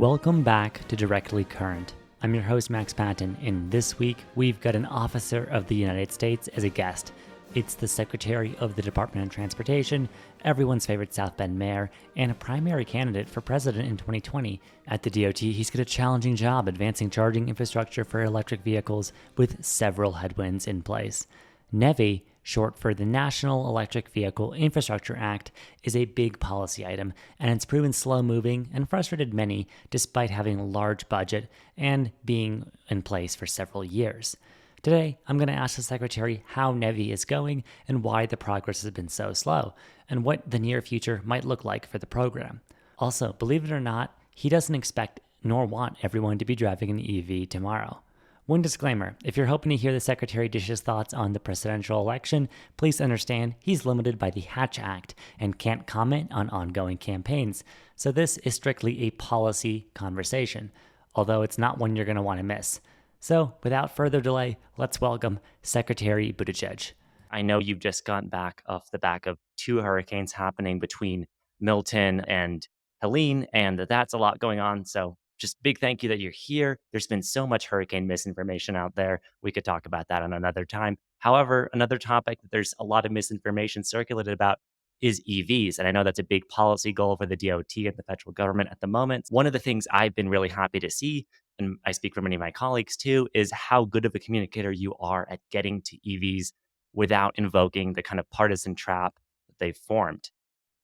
Welcome back to Directly Current. I'm your host, Max Patton, and this week we've got an officer of the United States as a guest. It's the Secretary of the Department of Transportation, everyone's favorite South Bend mayor, and a primary candidate for president in 2020. At the DOT, he's got a challenging job advancing charging infrastructure for electric vehicles with several headwinds in place. NEVI, short for the National Electric Vehicle Infrastructure Act, is a big policy item, and it's proven slow-moving and frustrated many despite having a large budget and being in place for several years. Today, I'm going to ask the Secretary how NEVI is going and why the progress has been so slow, and what the near future might look like for the program. Also, believe it or not, he doesn't expect nor want everyone to be driving an EV tomorrow. One disclaimer, if you're hoping to hear the Secretary dish his thoughts on the presidential election, please understand he's limited by the Hatch Act and can't comment on ongoing campaigns, so this is strictly a policy conversation, although it's not one you're going to want to miss. So, without further delay, let's welcome Secretary Buttigieg. I know you've just gotten back off the back of two hurricanes happening between Milton and Helene, and that's a lot going on, so just big thank you that you're here. There's been so much hurricane misinformation out there. We could talk about that on another time. However, another topic that there's a lot of misinformation circulated about is EVs. And I know that's a big policy goal for the DOT and the federal government at the moment. One of the things I've been really happy to see, and I speak for many of my colleagues too, is how good of a communicator you are at getting to EVs without invoking the kind of partisan trap that they've formed.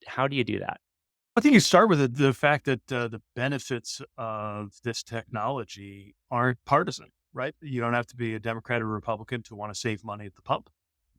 How do you do that? I think you start with the fact that the benefits of this technology aren't partisan, right? You don't have to be a Democrat or Republican to want to save money at the pump.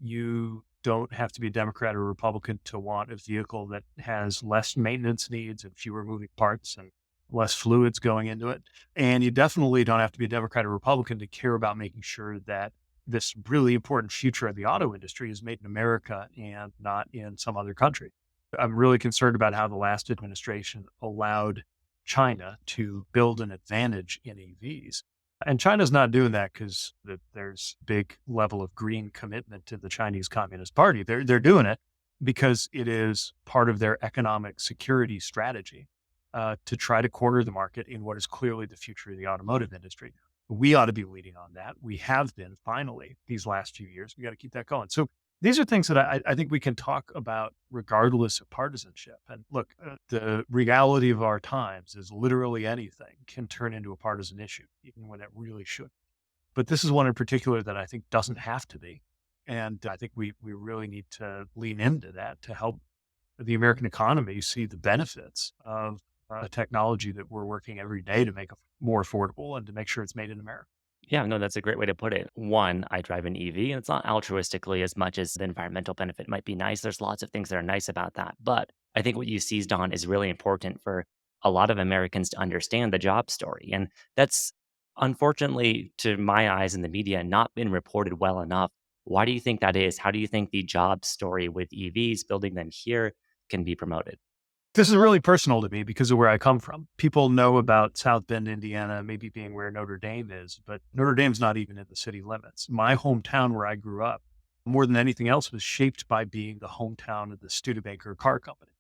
You don't have to be a Democrat or Republican to want a vehicle that has less maintenance needs and fewer moving parts and less fluids going into it. And you definitely don't have to be a Democrat or Republican to care about making sure that this really important future of the auto industry is made in America and not in some other country. I'm really concerned about how the last administration allowed China to build an advantage in EVs. And China's not doing that because there's big level of green commitment to the Chinese Communist Party. They're doing it because it is part of their economic security strategy to try to corner the market in what is clearly the future of the automotive industry. We ought to be leading on that. We have been finally these last few years. We got to keep that going. So these are things that I think we can talk about regardless of partisanship. And look, the reality of our times is literally anything can turn into a partisan issue, even when it really should. But this is one in particular that I think doesn't have to be. And I think we really need to lean into that to help the American economy see the benefits of a technology that we're working every day to make more affordable and to make sure it's made in America. Yeah, no, that's a great way to put it. One, I drive an EV, and it's not altruistically as much as the environmental benefit might be nice. There's lots of things that are nice about that. But I think what you seized on is really important for a lot of Americans to understand the job story. And that's unfortunately, to my eyes in the media, not been reported well enough. Why do you think that is? How do you think the job story with EVs, building them here, can be promoted? This is really personal to me because of where I come from. People know about South Bend, Indiana, maybe being where Notre Dame is, but Notre Dame's not even in the city limits. My hometown where I grew up, more than anything else, was shaped by being the hometown of the Studebaker car company.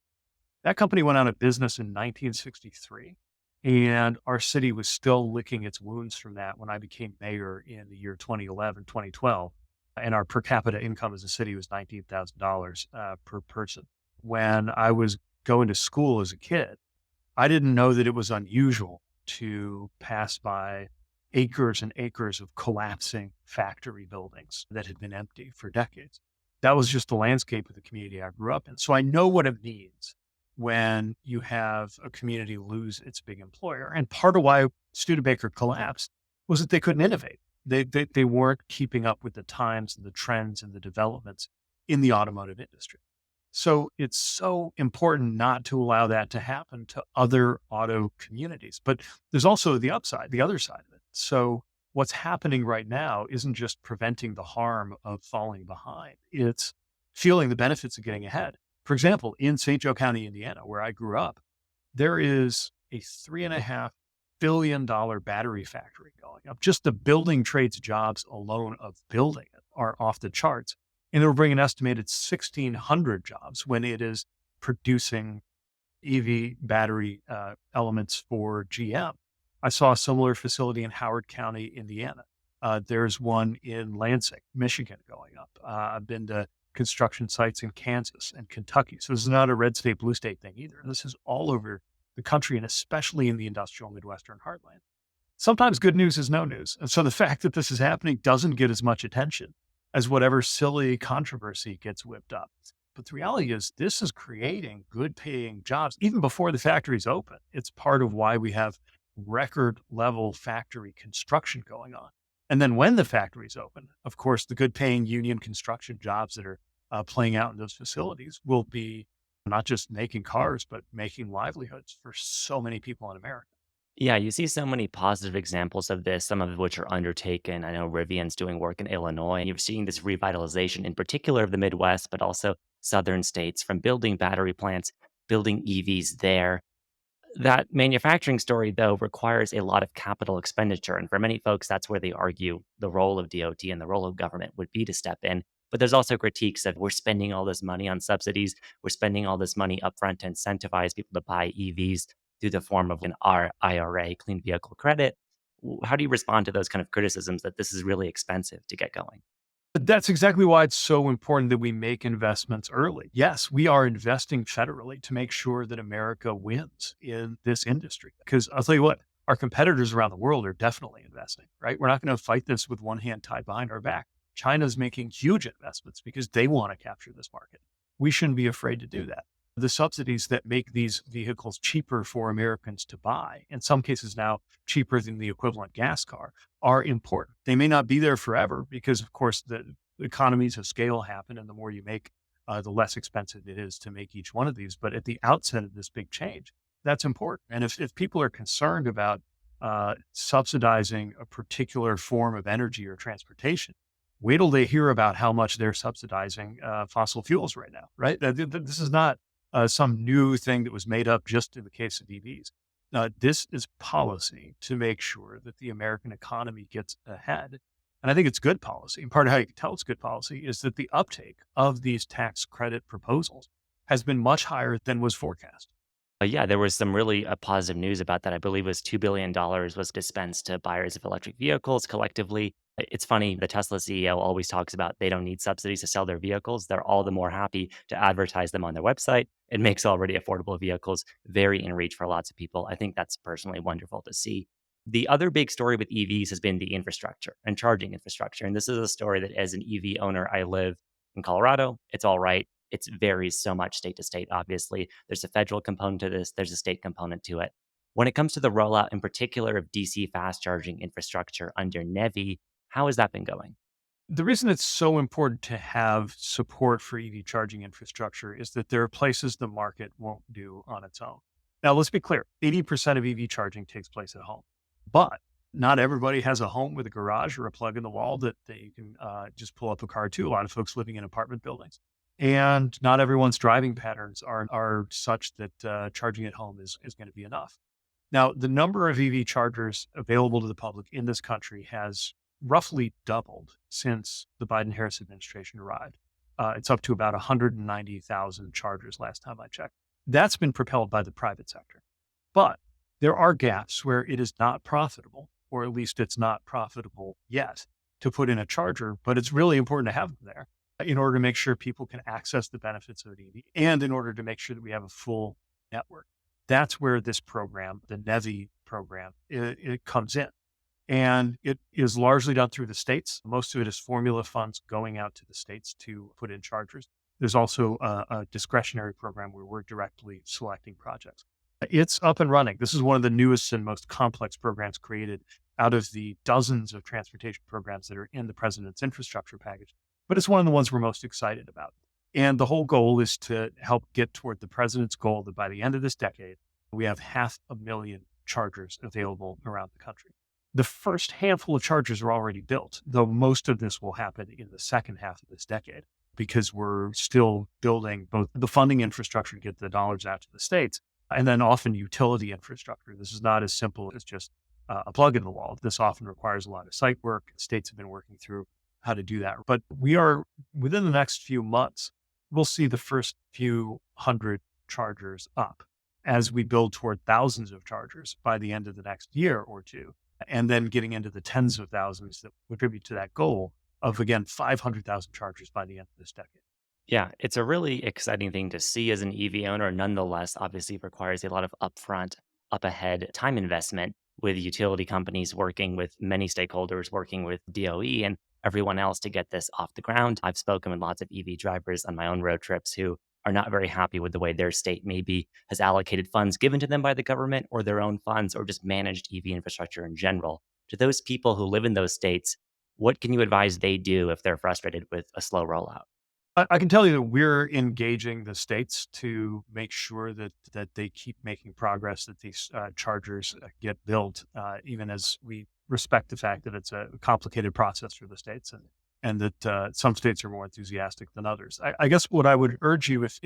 That company went out of business in 1963, and our city was still licking its wounds from that when I became mayor in the year 2011, 2012, and our per capita income as a city was $19,000 per person. When I was going to school as a kid, I didn't know that it was unusual to pass by acres and acres of collapsing factory buildings that had been empty for decades. That was just the landscape of the community I grew up in. So I know what it means when you have a community lose its big employer. And part of why Studebaker collapsed was that they couldn't innovate. They weren't keeping up with the times and the trends and the developments in the automotive industry. So it's so important not to allow that to happen to other auto communities. But there's also the upside, the other side of it. So what's happening right now isn't just preventing the harm of falling behind. It's feeling the benefits of getting ahead. For example, in St. Joe County, Indiana, where I grew up, there is a $3.5 billion battery factory going up. Just the building trades jobs alone of building it are off the charts. And it will bring an estimated 1,600 jobs when it is producing EV battery elements for GM. I saw a similar facility in Howard County, Indiana. There's one in Lansing, Michigan going up. I've been to construction sites in Kansas and Kentucky. So this is not a red state, blue state thing either. This is all over the country and especially in the industrial Midwestern heartland. Sometimes good news is no news. And so the fact that this is happening doesn't get as much attention as whatever silly controversy gets whipped up. But the reality is this is creating good paying jobs even before the factories open. It's part of why we have record level factory construction going on. And then when the factories open, of course, the good paying union construction jobs that are playing out in those facilities will be not just making cars, but making livelihoods for so many people in America. Yeah, you see so many positive examples of this, some of which are undertaken. I know Rivian's doing work in Illinois, and you're seeing this revitalization, in particular of the Midwest, but also southern states, from building battery plants, building EVs there. That manufacturing story, though, requires a lot of capital expenditure. And for many folks, that's where they argue the role of DOT and the role of government would be to step in. But there's also critiques of we're spending all this money on subsidies, we're spending all this money upfront to incentivize people to buy EVs through the form of an IRA, clean vehicle credit. How do you respond to those kind of criticisms that this is really expensive to get going? But that's exactly why it's so important that we make investments early. Yes, we are investing federally to make sure that America wins in this industry. Because I'll tell you what, our competitors around the world are definitely investing, right? We're not going to fight this with one hand tied behind our back. China's making huge investments because they want to capture this market. We shouldn't be afraid to do that. The subsidies that make these vehicles cheaper for Americans to buy, in some cases now cheaper than the equivalent gas car, are important. They may not be there forever because, of course, the economies of scale happen, and the more you make, the less expensive it is to make each one of these. But at the outset of this big change, that's important. And if people are concerned about subsidizing a particular form of energy or transportation, wait till they hear about how much they're subsidizing fossil fuels right now, right? This is not some new thing that was made up just in the case of EVs. This is policy to make sure that the American economy gets ahead. And I think it's good policy. And part of how you can tell it's good policy is that the uptake of these tax credit proposals has been much higher than was forecast. Yeah, there was some really positive news about that. I believe it was $2 billion was dispensed to buyers of electric vehicles collectively. It's funny, the Tesla CEO always talks about they don't need subsidies to sell their vehicles. They're all the more happy to advertise them on their website. It makes already affordable vehicles very in reach for lots of people. I think that's personally wonderful to see. The other big story with EVs has been the infrastructure and charging infrastructure. And this is a story that, as an EV owner, I live in Colorado. It's all right. It varies so much state to state, obviously. There's a federal component to this, there's a state component to it. When it comes to the rollout, in particular, of DC fast charging infrastructure under NEVI, how has that been going? The reason it's so important to have support for EV charging infrastructure is that there are places the market won't do on its own. Now, let's be clear, 80% of EV charging takes place at home, but not everybody has a home with a garage or a plug in the wall that you can just pull up a car to. A lot of folks living in apartment buildings. And not everyone's driving patterns are such that charging at home is going to be enough. Now, the number of EV chargers available to the public in this country has roughly doubled since the Biden-Harris administration arrived. It's up to about 190,000 chargers last time I checked. That's been propelled by the private sector. But there are gaps where it is not profitable, or at least it's not profitable yet, to put in a charger, but it's really important to have them there in order to make sure people can access the benefits of an EV and in order to make sure that we have a full network. That's where this program, the NEVI program, it comes in. And it is largely done through the states. Most of it is formula funds going out to the states to put in chargers. There's also a discretionary program where we're directly selecting projects. It's up and running. This is one of the newest and most complex programs created out of the dozens of transportation programs that are in the president's infrastructure package. But it's one of the ones we're most excited about. And the whole goal is to help get toward the president's goal that by the end of this decade, we have 500,000 chargers available around the country. The first handful of chargers are already built, though most of this will happen in the second half of this decade because we're still building both the funding infrastructure to get the dollars out to the states and then often utility infrastructure. This is not as simple as just a plug in the wall. This often requires a lot of site work. States have been working through how to do that. But we are, within the next few months, we'll see the first few hundred chargers up. as we build toward thousands of chargers by the end of the next year or two, and then getting into the tens of thousands that contribute to that goal of, again, 500,000 chargers by the end of this decade. Yeah, it's a really exciting thing to see as an EV owner. Nonetheless, obviously it requires a lot of upfront, up ahead time investment with utility companies working with many stakeholders, working with DOE and everyone else to get this off the ground. I've spoken with lots of EV drivers on my own road trips who are not very happy with the way their state maybe has allocated funds given to them by the government or their own funds or just managed EV infrastructure in general. To those people who live in those states, what can you advise they do if they're frustrated with a slow rollout? I can tell you that we're engaging the states to make sure that they keep making progress, that these chargers get built, even as we respect the fact that it's a complicated process for the states, and that some states are more enthusiastic than others. I guess what I would urge you, if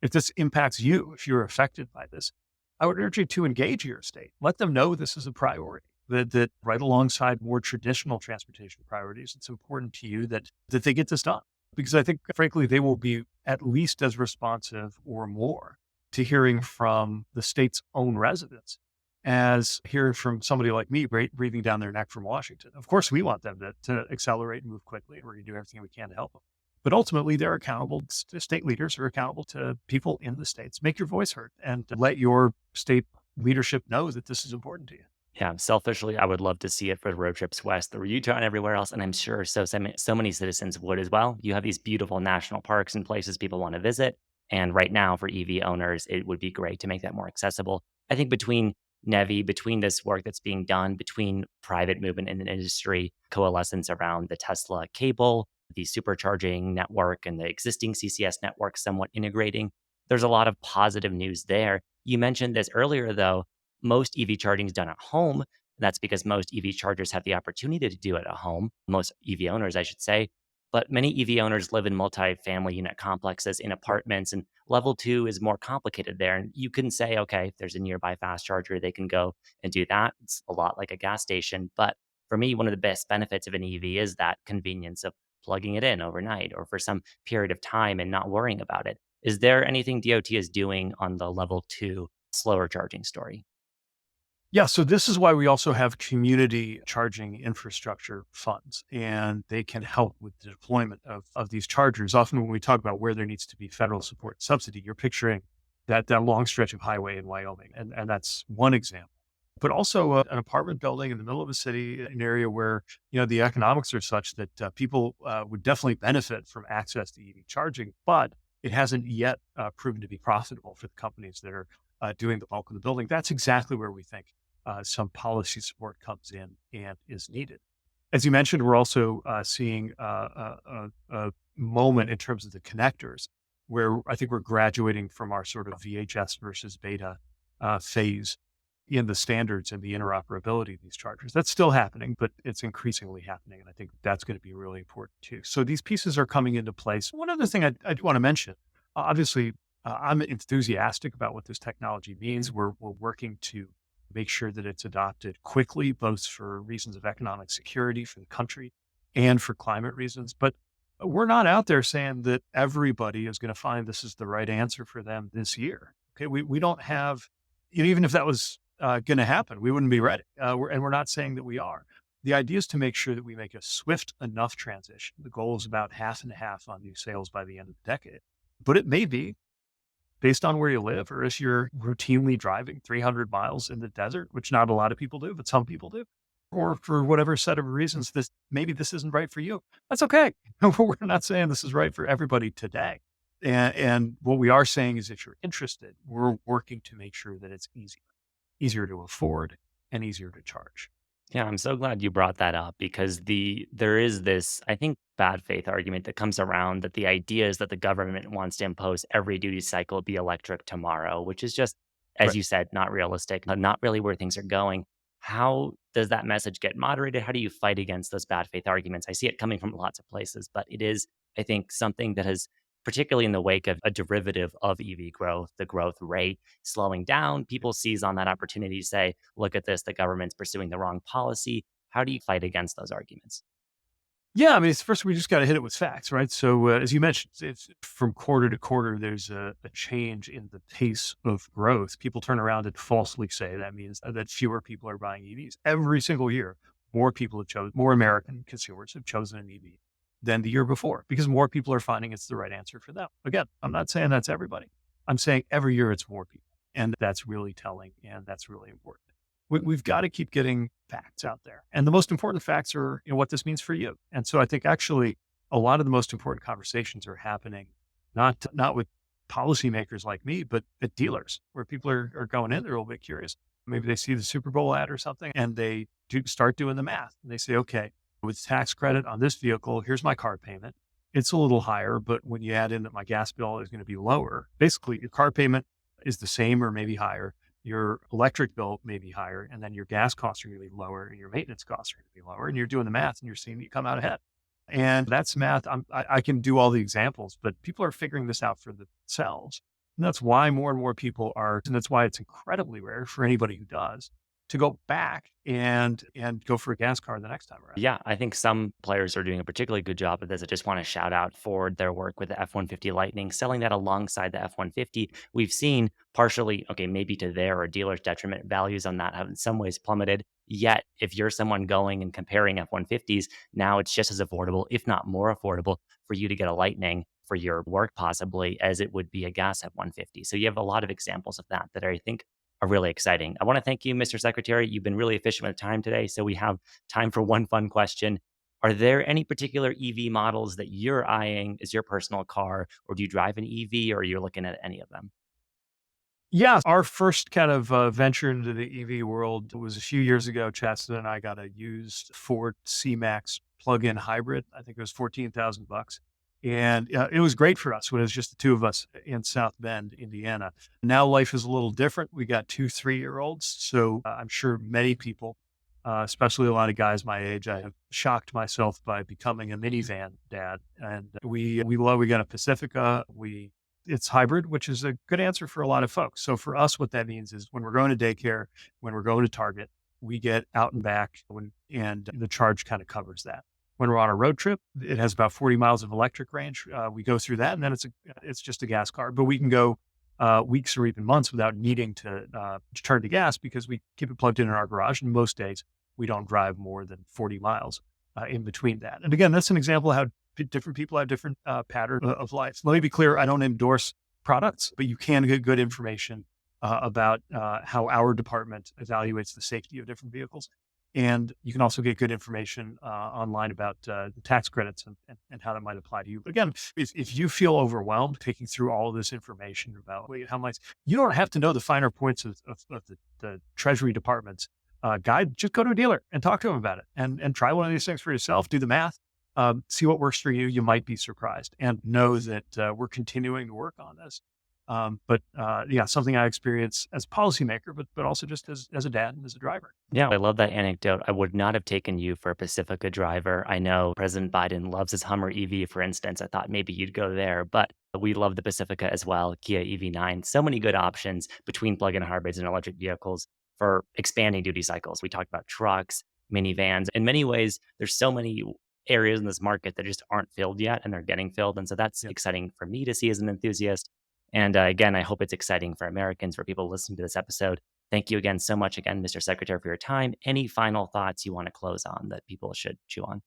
this impacts you, if you're affected by this, I would urge you to engage your state. Let them know this is a priority. That right alongside more traditional transportation priorities, it's important to you that they get this done, because I think, frankly, they will be at least as responsive or more to hearing from the state's own residents as hearing from somebody like me breathing down their neck from Washington. Of course, we want them to accelerate and move quickly, and we're going to do everything we can to help them. But ultimately, they're accountable. State leaders are accountable to people in the states. Make your voice heard and let your state leadership know that this is important to you. Yeah, selfishly, I would love to see it for the road trips west through Utah and everywhere else, and I'm sure so many citizens would as well. You have these beautiful national parks and places people want to visit, and right now for EV owners, it would be great to make that more accessible. I think between NEVI, between this work that's being done, between private movement in the industry, coalescence around the Tesla cable, the supercharging network, and the existing CCS network somewhat integrating, there's a lot of positive news there. You mentioned this earlier, though most EV charging is done at home. That's because most EV chargers have the opportunity to do it at home. Most EV owners, I should say. But many EV owners live in multi-family unit complexes in apartments, and level two is more complicated there. And you can say, okay, if there's a nearby fast charger, they can go and do that. It's a lot like a gas station. But for me, one of the best benefits of an EV is that convenience of plugging it in overnight or for some period of time and not worrying about it. Is there anything DOT is doing on the level two slower charging story? Yeah, so this is why we also have community charging infrastructure funds, and they can help with the deployment of these chargers. Often when we talk about where there needs to be federal support subsidy, you're picturing that long stretch of highway in Wyoming, and that's one example. But also an apartment building in the middle of a city, an area where the economics are such that people would definitely benefit from access to EV charging, but it hasn't yet proven to be profitable for the companies that are doing the bulk of the building. That's exactly where we think some policy support comes in and is needed. As you mentioned, we're also seeing a moment in terms of the connectors where I think we're graduating from our sort of VHS versus beta phase in the standards and the interoperability of these chargers. That's still happening, but it's increasingly happening. And I think that's going to be really important too. So these pieces are coming into place. One other thing I want to mention, obviously, I'm enthusiastic about what this technology means. We're working to make sure that it's adopted quickly, both for reasons of economic security for the country and for climate reasons. But we're not out there saying that everybody is going to find this is the right answer for them this year. Okay, we don't have, even if that was going to happen, we wouldn't be ready. And we're not saying that we are. The idea is to make sure that we make a swift enough transition. The goal is about half and half on new sales by the end of the decade. But it may be based on where you live, or if you're routinely driving 300 miles in the desert, which not a lot of people do, but some people do, or for whatever set of reasons, maybe this isn't right for you. That's okay. We're not saying this is right for everybody today. And what we are saying is if you're interested, we're working to make sure that it's easier to afford and easier to charge. Yeah, I'm so glad you brought that up because there is this, I think, bad faith argument that comes around that the idea is that the government wants to impose every duty cycle be electric tomorrow, which is just, as Right. you said, not realistic, not really where things are going. How does that message get moderated? How do you fight against those bad faith arguments? I see it coming from lots of places, but it is, I think, something that has, particularly in the wake of a derivative of EV growth, the growth rate slowing down, people seize on that opportunity to say, look at this, the government's pursuing the wrong policy. How do you fight against those arguments? Yeah, I mean, it's first we just got to hit it with facts, right? So as you mentioned, it's from quarter to quarter, there's a change in the pace of growth. People turn around and falsely say that means that fewer people are buying EVs. Every single year, more American consumers have chosen an EV than the year before because more people are finding it's the right answer for them. Again, I'm not saying that's everybody. I'm saying every year it's more people. And that's really telling and that's really important. We've got to keep getting facts out there. And the most important facts are, what this means for you. And so I think actually a lot of the most important conversations are happening, not with policymakers like me, but at dealers where people are going in, they're a little bit curious. Maybe they see the Super Bowl ad or something and they start doing the math and they say, okay, with tax credit on this vehicle, here's my car payment. It's a little higher, but when you add in that my gas bill is going to be lower, basically your car payment is the same or maybe higher. Your electric bill may be higher, and then your gas costs are going to be lower, and your maintenance costs are going to be lower, and you're doing the math, and you're seeing you come out ahead. And that's math. I can do all the examples, but people are figuring this out for themselves, and that's why more and more people are, and that's why it's incredibly rare for anybody who does to go back and go for a gas car the next time around. Yeah, I think some players are doing a particularly good job of this. I just want to shout out Ford, their work with the F-150 Lightning, selling that alongside the F-150. We've seen partially, okay, maybe to their or dealer's detriment, values on that have in some ways plummeted. Yet, if you're someone going and comparing F-150s, now it's just as affordable, if not more affordable, for you to get a Lightning for your work possibly as it would be a gas F-150. So you have a lot of examples of that that I think are really exciting. I want to thank you, Mr. Secretary. You've been really efficient with time today. So we have time for one fun question. Are there any particular EV models that you're eyeing as your personal car, or do you drive an EV, or you're looking at any of them? Yeah, our first kind of venture into the EV world was a few years ago. Chastity and I got a used Ford C-Max plug-in hybrid. I think it was $14,000. And it was great for us when it was just the two of us in South Bend, Indiana. Now life is a little different. We got 2 3-year-olds. So I'm sure many people, especially a lot of guys my age, I have shocked myself by becoming a minivan dad. And we got a Pacifica. It's hybrid, which is a good answer for a lot of folks. So for us, what that means is when we're going to daycare, when we're going to Target, we get out and back and the charge kind of covers that. When we're on a road trip, it has about 40 miles of electric range. We go through that and then it's just a gas car, but we can go weeks or even months without needing to turn to gas because we keep it plugged in our garage. And most days we don't drive more than 40 miles in between that. And again, that's an example of how different people have different pattern of life. Let me be clear. I don't endorse products, but you can get good information about how our department evaluates the safety of different vehicles. And you can also get good information online about the tax credits and how that might apply to you. But again, if you feel overwhelmed taking through all of this information about how much, you don't have to know the finer points of the Treasury Department's guide. Just go to a dealer and talk to them about it and try one of these things for yourself. Do the math. See what works for you. You might be surprised and know that we're continuing to work on this. Yeah, something I experience as a policymaker, but also just as a dad and as a driver. Yeah, I love that anecdote. I would not have taken you for a Pacifica driver. I know President Biden loves his Hummer EV, for instance. I thought maybe you'd go there, but we love the Pacifica as well, Kia EV9. So many good options between plug-in hybrids and electric vehicles for expanding duty cycles. We talked about trucks, minivans. In many ways, there's so many areas in this market that just aren't filled yet, and they're getting filled. And so that's exciting for me to see as an enthusiast. And again, I hope it's exciting for Americans, for people listening to this episode. Thank you again so much again, Mr. Secretary, for your time. Any final thoughts you want to close on that people should chew on?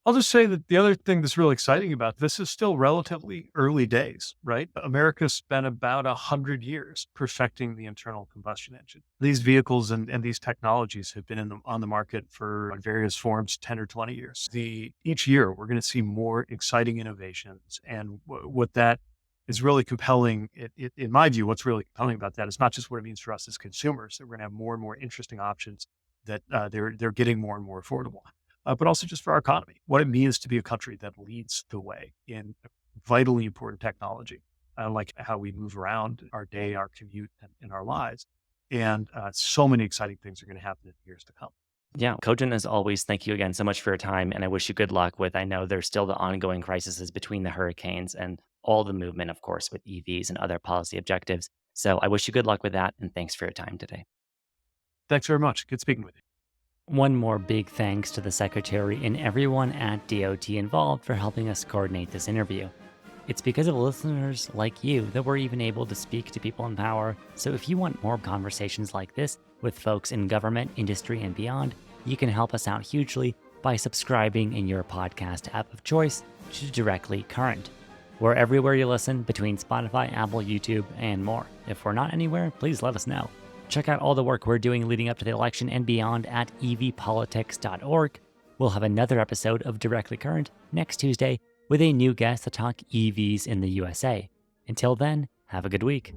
I'll just say that the other thing that's really exciting about this is still relatively early days, right? America spent about 100 years perfecting the internal combustion engine. These vehicles and these technologies have been on the market for various forms 10 or 20 years. Each year, we're going to see more exciting innovations. And what that is really compelling, in my view, what's really compelling about that is not just what it means for us as consumers, that we're going to have more and more interesting options that they're getting more and more affordable. But also just for our economy, what it means to be a country that leads the way in vitally important technology, like how we move around our day, our commute, and our lives. And so many exciting things are going to happen in the years to come. Yeah, Kojin, as always, thank you again so much for your time. And I wish you good luck with, I know there's still the ongoing crises between the hurricanes and all the movement, of course, with EVs and other policy objectives. So I wish you good luck with that. And thanks for your time today. Thanks very much. Good speaking with you. One more big thanks to the Secretary and everyone at DOT involved for helping us coordinate this interview. It's because of listeners like you that we're even able to speak to people in power, so if you want more conversations like this with folks in government, industry, and beyond, you can help us out hugely by subscribing in your podcast app of choice to Directly Current. We're everywhere you listen, between Spotify, Apple, YouTube, and more. If we're not anywhere, please let us know. Check out all the work we're doing leading up to the election and beyond at evpolitics.org. We'll have another episode of Directly Current next Tuesday with a new guest to talk EVs in the USA. Until then, have a good week.